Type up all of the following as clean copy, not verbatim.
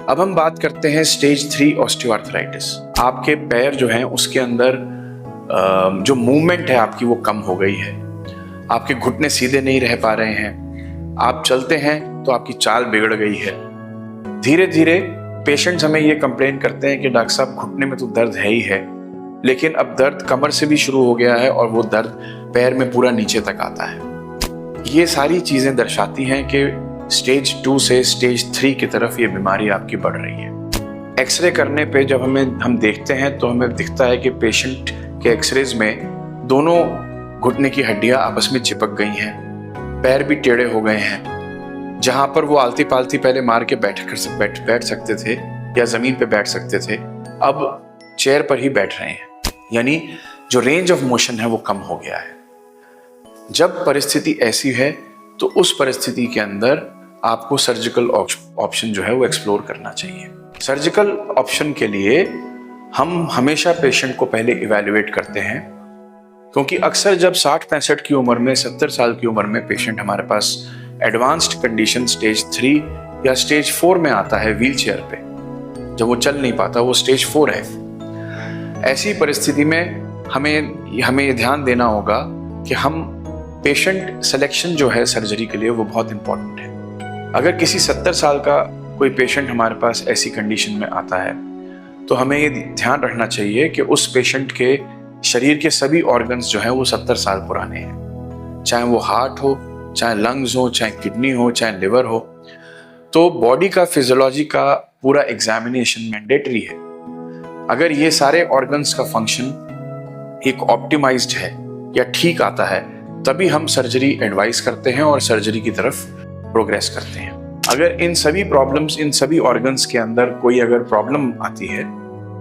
अब हम बात करते हैं स्टेज 3 ऑस्टियोआर्थराइटिस। आपके पैर जो हैं उसके अंदर जो मूवमेंट है आपकी वो कम हो गई है, आपके घुटने सीधे नहीं रह पा रहे हैं, आप चलते हैं तो आपकी चाल बिगड़ गई है। धीरे धीरे पेशेंट्स हमें ये कंप्लेन करते हैं कि डॉक्टर साहब घुटने में तो दर्द है ही है, लेकिन अब दर्द कमर से भी शुरू हो गया है और वो दर्द पैर में पूरा नीचे तक आता है। ये सारी चीजें दर्शाती हैं कि स्टेज 2 से स्टेज 3 की तरफ ये बीमारी आपकी बढ़ रही है। एक्सरे करने पे जब हम देखते हैं तो हमें दिखता है कि पेशेंट के एक्सरेज में दोनों घुटने की हड्डियां आपस में चिपक गई हैं, पैर भी टेढ़े हो गए हैं। जहां पर वो आलती पालती पहले मार के बैठ सकते थे या जमीन पे बैठ सकते थे, अब चेयर पर ही बैठ रहे हैं, यानी जो रेंज ऑफ मोशन है वो कम हो गया है। जब परिस्थिति ऐसी है तो उस परिस्थिति के अंदर आपको सर्जिकल ऑप्शन जो है वो एक्सप्लोर करना चाहिए। सर्जिकल ऑप्शन के लिए हम हमेशा पेशेंट को पहले इवैल्यूएट करते हैं, क्योंकि अक्सर जब 60-65 की उम्र में, 70 साल की उम्र में पेशेंट हमारे पास एडवांस्ड कंडीशन स्टेज 3 या स्टेज 4 में आता है व्हील चेयर पे, जब वो चल नहीं पाता, वो स्टेज 4 है। ऐसी परिस्थिति में हमें ये ध्यान देना होगा कि हम पेशेंट सिलेक्शन जो है सर्जरी के लिए वो बहुत इंपॉर्टेंट है। अगर किसी 70 साल का कोई पेशेंट हमारे पास ऐसी कंडीशन में आता है तो हमें ये ध्यान रखना चाहिए कि उस पेशेंट के शरीर के सभी ऑर्गन्स जो हैं वो 70 साल पुराने हैं, चाहे वो हार्ट हो, चाहे लंग्स हो, चाहे किडनी हो, चाहे लिवर हो। तो बॉडी का फिजियोलॉजी का पूरा एग्जामिनेशन मैंडेटरी है। अगर ये सारे ऑर्गन्स का फंक्शन एक ऑप्टिमाइज्ड है या ठीक आता है, तभी हम सर्जरी एडवाइस करते हैं और सर्जरी की तरफ प्रोग्रेस करते हैं। अगर इन सभी प्रॉब्लम्स, इन सभी ऑर्गन्स के अंदर कोई अगर प्रॉब्लम आती है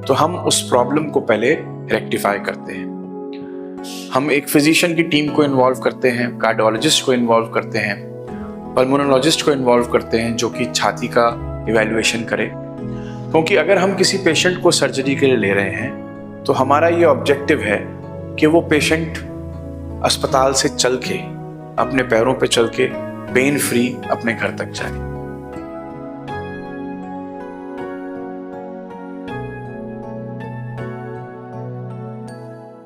तो हम उस प्रॉब्लम को पहले रेक्टिफाई करते हैं। हम एक फिजिशियन की टीम को इन्वॉल्व करते हैं, कार्डियोलॉजिस्ट को इन्वॉल्व करते हैं, पल्मोनोलॉजिस्ट को इन्वॉल्व करते हैं जो कि छाती का इवैल्यूएशन करे। क्योंकि अगर हम किसी पेशेंट को सर्जरी के लिए ले रहे हैं तो हमारा ये ऑब्जेक्टिव है कि वो पेशेंट अस्पताल से चल के, अपने पैरों पे चल के पेन फ्री अपने घर तक जाए।